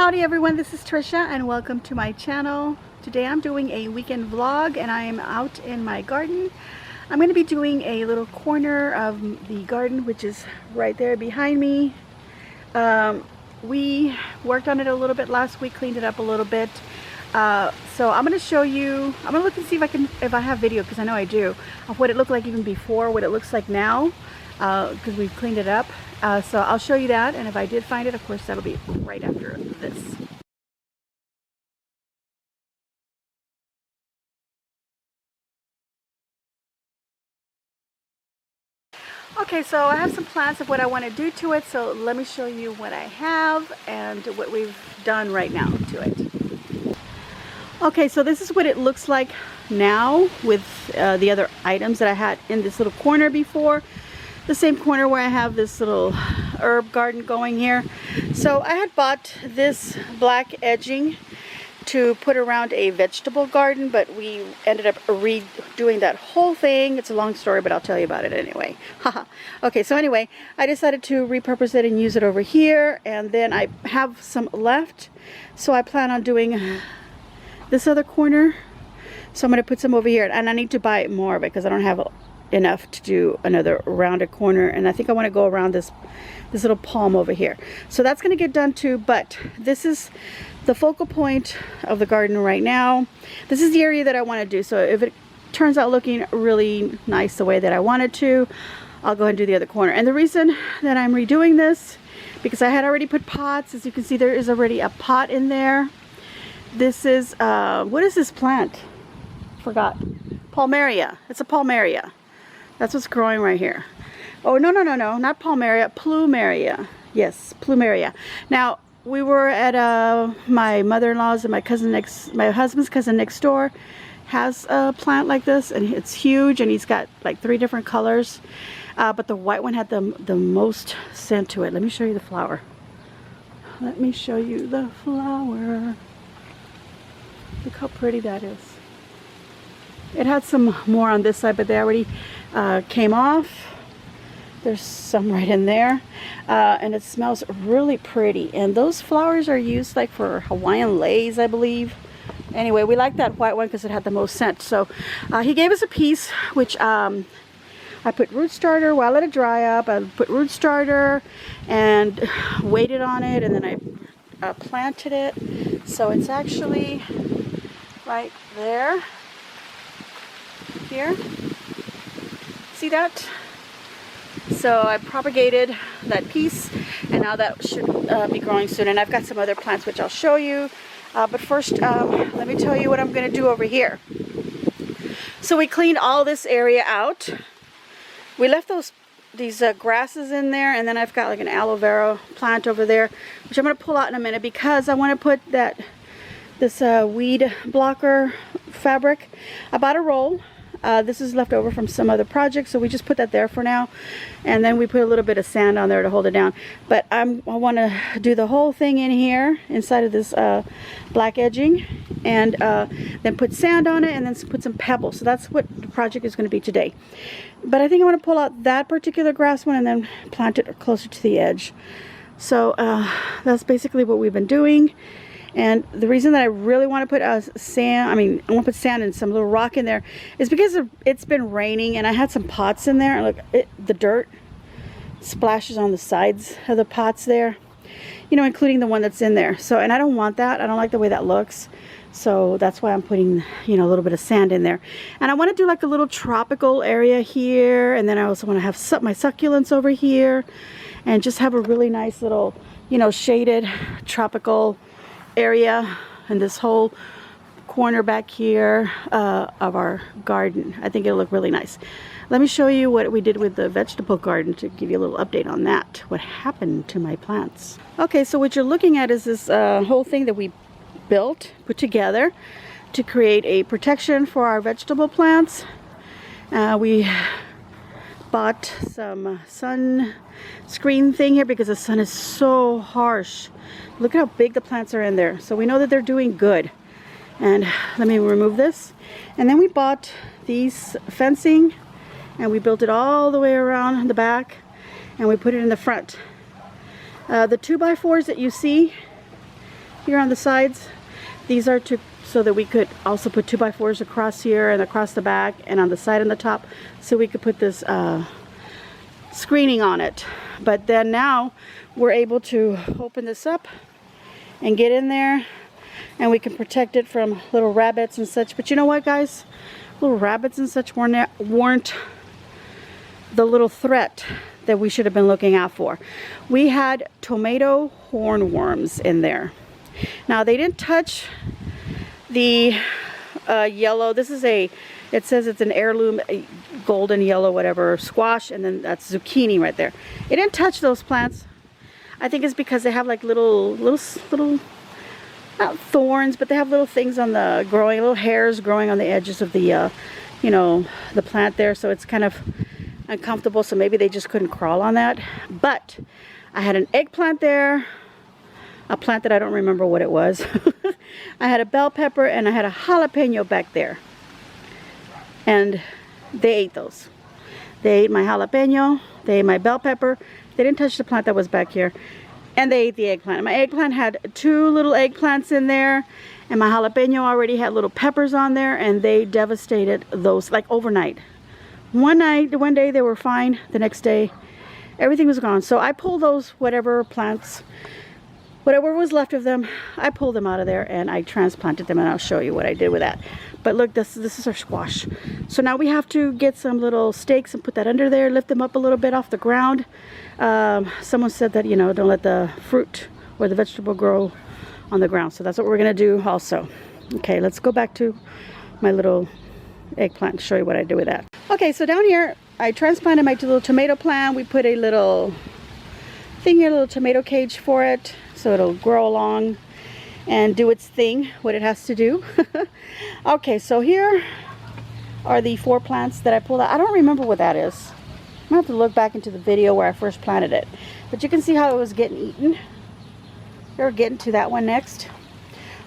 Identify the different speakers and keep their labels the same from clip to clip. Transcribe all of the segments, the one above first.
Speaker 1: Howdy everyone, this is Trisha and welcome to my channel. Today I'm doing a weekend vlog and I am out in my garden. I'm going to be doing a little corner of the garden, which is right there behind me. We worked on it a little bit last week, cleaned it up a little bit. So I'm going to show you, I'm going to look and see if I have video, because I know I do, of what it looked like even before, what it looks like now, because we've cleaned it up. So I'll show you that, and if I did find it, of course, that'll be right after this. Okay, so I have some plans of what I want to do to it, so let me show you what I have and what we've done right now to it. Okay, so this is what it looks like now with the other items that I had in this little corner before. The same corner where I have this little herb garden going here. So I had bought this black edging to put around a vegetable garden, but we ended up redoing that whole thing. It's a long story, but I'll tell you about it anyway. Okay, so anyway, I decided to repurpose it and use it over here, and then I have some left, so I plan on doing this other corner. So I'm going to put some over here, and I need to buy more of it because I don't have enough to do another rounded corner, and I think I want to go around this little palm over here. So that's going to get done too, but this is the focal point of the garden right now. This is the area that I want to do, so if it turns out looking really nice the way that I want it to, I'll go ahead and do the other corner. And the reason that I'm redoing this, because I had already put pots. As you can see, there is already a pot in there. This is what is this plant? Forgot. Palmaria. It's a palmaria. That's what's growing right here. Oh, no, not palmaria, plumeria. Yes, plumeria. Now, we were at my mother-in-law's, and my husband's cousin next door has a plant like this, and it's huge, and he's got like 3 different colors. But the white one had the most scent to it. Let me show you the flower. Let me show you the flower. Look how pretty that is. It had some more on this side, but they already came off. There's some right in there, and it smells really pretty. And those flowers are used like for Hawaiian leis, I believe. Anyway, we like that white one because it had the most scent. So he gave us a piece, which I put root starter. Well, I let it dry up. I put root starter and waited on it, and then I planted it. So it's actually right there. Here, see that? So I propagated that piece, and now that should be growing soon. And I've got some other plants which I'll show you, but first let me tell you what I'm going to do over here. So we cleaned all this area out. We left these grasses in there, and then I've got like an aloe vera plant over there, which I'm going to pull out in a minute because I want to put this weed blocker fabric. I bought a roll. This is left over from some other project, so we just put that there for now, and then we put a little bit of sand on there to hold it down. But I want to do the whole thing in here inside of this black edging, and then put sand on it, and then put some pebbles. So that's what the project is going to be today. But I think I want to pull out that particular grass one and then plant it closer to the edge. So that's basically what we've been doing. And the reason that I really want to put sand, I want to put sand and some little rock in there, is because it's been raining, and I had some pots in there. Look, the dirt splashes on the sides of the pots there, you know, including the one that's in there. So, and I don't want that. I don't like the way that looks. So that's why I'm putting, you know, a little bit of sand in there. And I want to do like a little tropical area here, and then I also want to have my succulents over here, and just have a really nice little, you know, shaded tropical area in this whole corner back here of our garden. I think it'll look really nice. Let me show you what we did with the vegetable garden to give you a little update on that, what happened to my plants. Okay, so what you're looking at is this whole thing that we put together to create a protection for our vegetable plants. We bought some sun screen thing here because the sun is so harsh. Look at how big the plants are in there. So we know that they're doing good. And let me remove this. And then we bought these fencing, and we built it all the way around the back, and we put it in the front. The 2x4s that you see here on the sides. These are so that we could also put 2x4s across here and across the back and on the side and the top, so we could put this screening on it. But then now we're able to open this up and get in there, and we can protect it from little rabbits and such. But you know what, guys? Little rabbits and such weren't the little threat that we should have been looking out for. We had tomato hornworms in there. Now, they didn't touch the yellow. This is it says it's an heirloom golden yellow whatever squash, and then that's zucchini right there. It didn't touch those plants. I think it's because they have like little not thorns, but they have little things on the little hairs growing on the edges of the you know, the plant there, so it's kind of uncomfortable, so maybe they just couldn't crawl on that. But I had an eggplant there, a plant that I don't remember what it was. I had a bell pepper, and I had a jalapeno back there, and they ate those. They ate my jalapeno, they ate my bell pepper. They didn't touch the plant that was back here, and they ate the eggplant. My eggplant had 2 little eggplants in there, and my jalapeno already had little peppers on there, and they devastated those like overnight. One day they were fine. The next day, everything was gone. So I pulled those whatever plants, whatever was left of them, I pulled them out of there and I transplanted them, and I'll show you what I did with that. But look, this is our squash. So now we have to get some little stakes and put that under there, lift them up a little bit off the ground. Someone said that, you know, don't let the fruit or the vegetable grow on the ground. So that's what we're gonna do also. Okay, let's go back to my little eggplant and show you what I did with that. Okay, so down here, I transplanted my little tomato plant. We put a little thing here, a little tomato cage for it, so it'll grow along and do its thing, what it has to do. Okay, so here are the 4 plants that I pulled out. I don't remember what that is. I'm gonna have to look back into the video where I first planted it. But you can see how it was getting eaten. We're getting to that one next.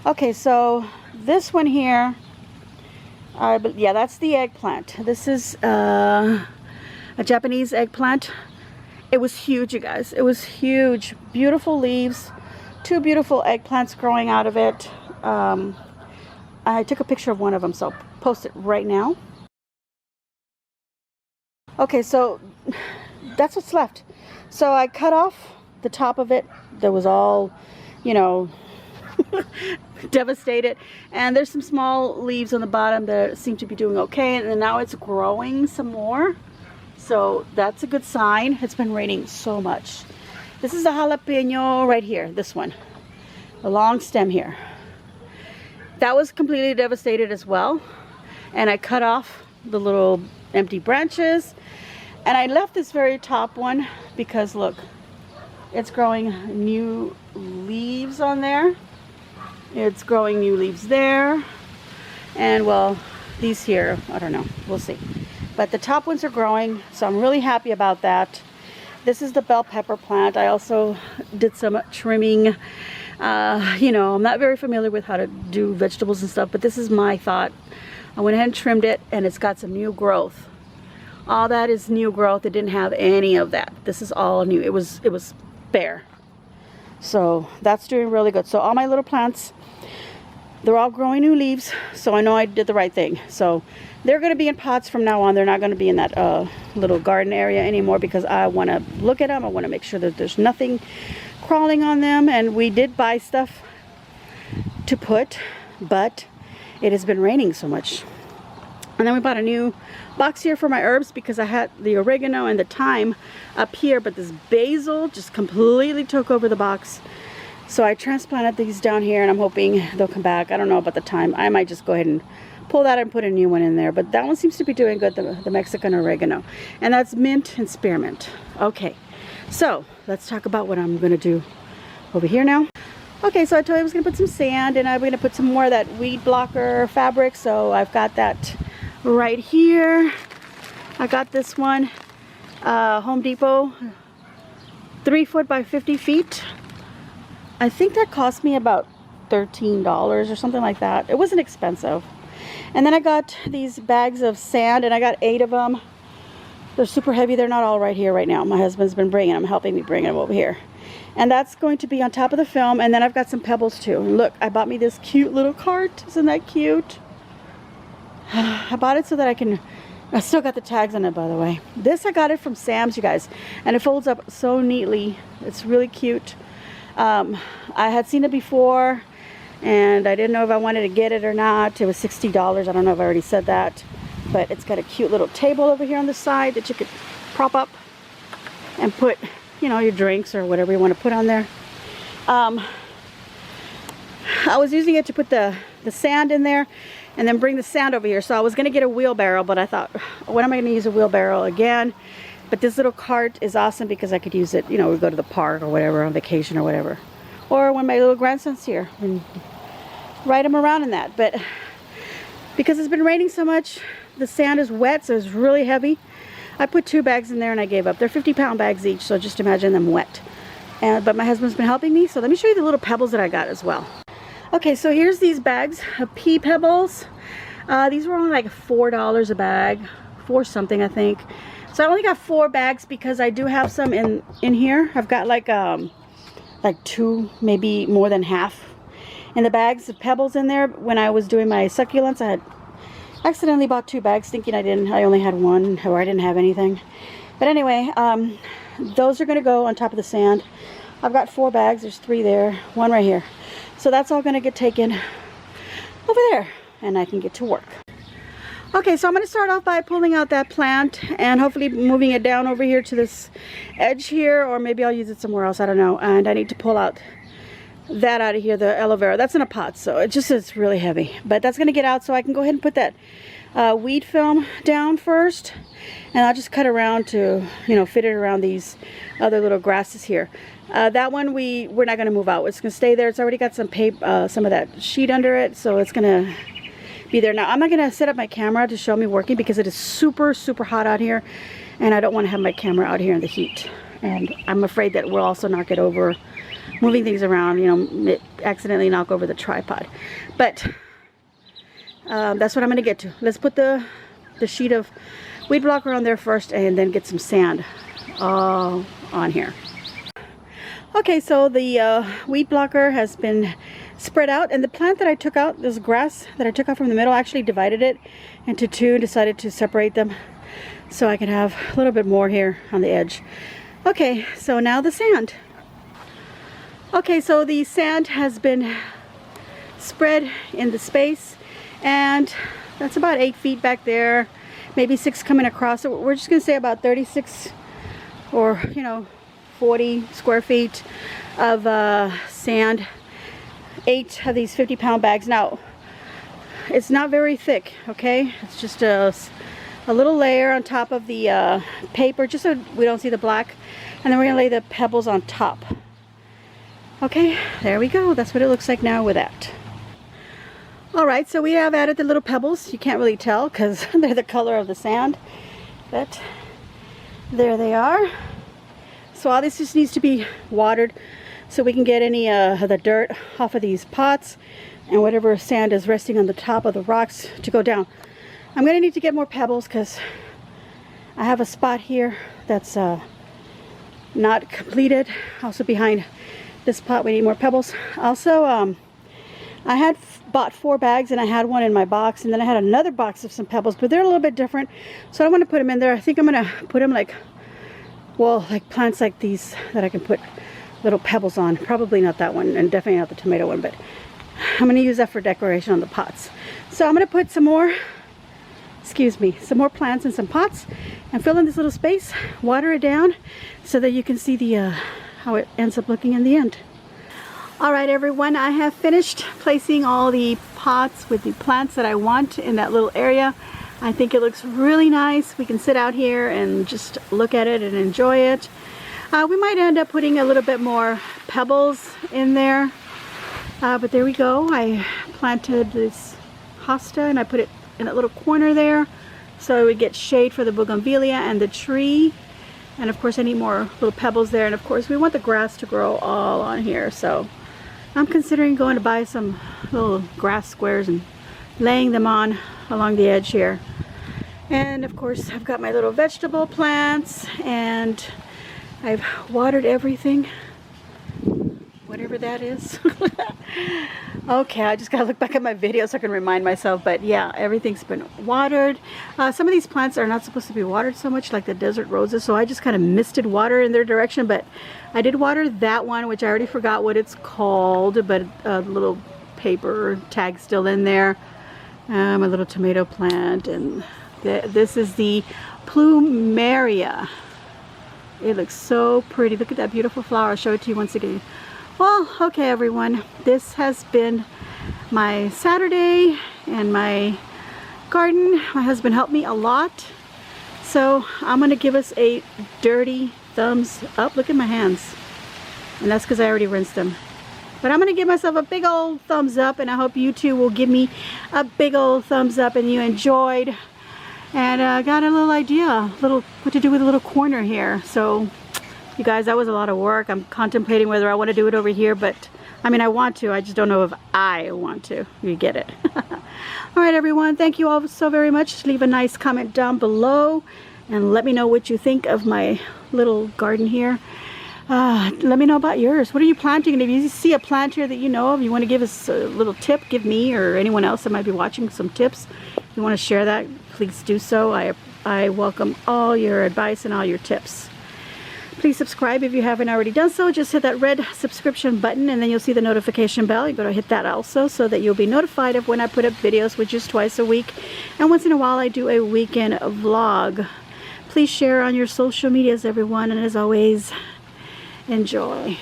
Speaker 1: Okay, so this one here, yeah, that's the eggplant. This is a Japanese eggplant. It was huge, you guys. It was huge. Beautiful leaves. 2 beautiful eggplants growing out of it. I took a picture of one of them, so I'll post it right now. Okay, so that's what's left. So I cut off the top of it. That was all, you know, devastated. And there's some small leaves on the bottom that seem to be doing okay. And then now it's growing some more. So that's a good sign. It's been raining so much. This is a jalapeno right here, this one. The long stem here. That was completely devastated as well. And I cut off the little empty branches. And I left this very top one because look, it's growing new leaves on there. It's growing new leaves there. And well, these here, I don't know, we'll see. But the top ones are growing, so I'm really happy about that. This is the bell pepper plant. I also did some trimming. You know, I'm not very familiar with how to do vegetables and stuff, but this is my thought. I went ahead and trimmed it, and it's got some new growth. All that is new growth. It didn't have any of that. This is all new. It was bare. So that's doing really good. So all my little plants, they're all growing new leaves, so I know I did the right thing. So they're going to be in pots from now on. They're not going to be in that little garden area anymore because I want to look at them. I want to make sure that there's nothing crawling on them. And we did buy stuff to put, but it has been raining so much. And then we bought a new box here for my herbs because I had the oregano and the thyme up here, but this basil just completely took over the box. So I transplanted these down here, and I'm hoping they'll come back. I don't know about the thyme. I might just go ahead and pull that and put a new one in there. But that one seems to be doing good, the Mexican oregano. And that's mint and spearmint. Okay, so let's talk about what I'm going to do over here now. Okay, so I told you I was going to put some sand, and I'm going to put some more of that weed blocker fabric. So I've got that right here. I got this one, Home Depot, 3 foot by 50 feet. I think that cost me about $13 or something like that. It wasn't expensive. And then I got these bags of sand, and I got 8 of them. They're super heavy. They're not all right here right now. My husband's been bringing them, helping me bring them over here. And that's going to be on top of the film. And then I've got some pebbles too. And look, I bought me this cute little cart. Isn't that cute? I bought it so that I still got the tags on it, by the way. This, I got it from Sam's, you guys. And it folds up so neatly. It's really cute. I had seen it before, and I didn't know if I wanted to get it or not. It was $60. I don't know if I already said that. But it's got a cute little table over here on the side that you could prop up and put, you know, your drinks or whatever you want to put on there. I was using it to put the sand in there and then bring the sand over here. So I was going to get a wheelbarrow, but I thought, when am I going to use a wheelbarrow again? But this little cart is awesome because I could use it, you know, we go to the park or whatever, on vacation or whatever. Or when my little grandson's here and ride him around in that. But because it's been raining so much, the sand is wet, so it's really heavy. I put 2 bags in there and I gave up. They're 50-pound bags each, so just imagine them wet. But my husband's been helping me, so let me show you the little pebbles that I got as well. Okay, so here's these bags of pea pebbles. These were only like $4 a bag, 4 something I think. So I only got 4 bags because I do have some in here. I've got like 2, maybe more than half in the bags of pebbles in there. When I was doing my succulents, I had accidentally bought 2 bags thinking I only had 1, or I didn't have anything. But anyway, those are going to go on top of the sand. I've got 4 bags. There's 3 there, 1 right here. So that's all going to get taken over there and I can get to work. Okay, so I'm going to start off by pulling out that plant and hopefully moving it down over here to this edge here, or maybe I'll use it somewhere else, I don't know. And I need to pull out that out of here, the aloe vera. That's in a pot, so it's really heavy. But that's going to get out, so I can go ahead and put that weed film down first. And I'll just cut around to, you know, fit it around these other little grasses here. That one we're not going to move out. It's going to stay there. It's already got some paper, some of that sheet under it, so it's going to be there. Now I'm not going to set up my camera to show me working because it is super hot out here, and I don't want to have my camera out here in the heat. And I'm afraid that we'll also knock it over, moving things around, you know, accidentally knock over the tripod. But that's what I'm going to get to. Let's put the sheet of weed blocker on there first and then get some sand on here. Okay, so the weed blocker has been spread out, and the plant that I took out, this grass that I took out from the middle, I actually divided it into 2 and decided to separate them so I can have a little bit more here on the edge. Okay, so now the sand. Okay, so the sand has been spread in the space, and that's about 8 feet back there, maybe 6 coming across. So we're just going to say about 36 or, you know, 40 square feet of sand. 8 of these 50-pound bags. Now, it's not very thick, okay? It's just a little layer on top of the paper, just so we don't see the black. And then we're going to lay the pebbles on top. Okay, there we go. That's what it looks like now with that. Alright, so we have added the little pebbles. You can't really tell because they're the color of the sand. But there they are. So all this just needs to be watered so we can get any of the dirt off of these pots and whatever sand is resting on the top of the rocks to go down. I'm going to need to get more pebbles because I have a spot here that's not completed. Also behind this pot we need more pebbles. Also, I had bought 4 bags and I had one in my box, and then I had another box of some pebbles, but they're a little bit different, so I don't want to put them in there. I think I'm going to put them like plants like these that I can put little pebbles on. Probably not that one, and definitely not the tomato one, but I'm going to use that for decoration on the pots. So I'm going to put some more plants in some pots and fill in this little space, water it down so that you can see the how it ends up looking in the end. Alright everyone, I have finished placing all the pots with the plants that I want in that little area. I think it looks really nice. We can sit out here and just look at it and enjoy it. We might end up putting a little bit more pebbles in there. But there we go. I planted this hosta and I put it in that little corner there so it would get shade for the bougainvillea and the tree. And of course I need more little pebbles there. And of course we want the grass to grow all on here. So I'm considering going to buy some little grass squares and laying them on along the edge here. And of course I've got my little vegetable plants, and I've watered everything whatever that is. Okay, I just gotta look back at my video so I can remind myself. But yeah, everything's been watered. Some of these plants are not supposed to be watered so much, like the desert roses, so I just kind of misted water in their direction. But I did water that one, which I already forgot what it's called, but a little paper tag still in there. A little tomato plant, and this is the plumeria. It looks so pretty. Look at that beautiful flower. I'll show it to you once again. Well, okay everyone, this has been my Saturday and my garden. My husband helped me a lot, so I'm gonna give us a dirty thumbs up. Look at my hands, and that's because I already rinsed them. But I'm gonna give myself a big old thumbs up, and I hope you too will give me a big old thumbs up and you enjoyed, and got a little idea, what to do with a little corner here. So you guys, that was a lot of work. I'm contemplating whether I want to do it over here, but I mean, I want to. I just don't know if I want to. You get it. All right, everyone. Thank you all so very much. Leave a nice comment down below and let me know what you think of my little garden here. Let me know about yours. What are you planting? And if you see a plant here that you know of, you want to give us a little tip, give me or anyone else that might be watching some tips. If you want to share that, please do so. I welcome all your advice and all your tips. Please subscribe if you haven't already done so. Just hit that red subscription button, and then you'll see the notification bell. You're going to hit that also so that you'll be notified of when I put up videos, which is twice a week. And once in a while, I do a weekend vlog. Please share on your social medias, everyone. And as always, enjoy.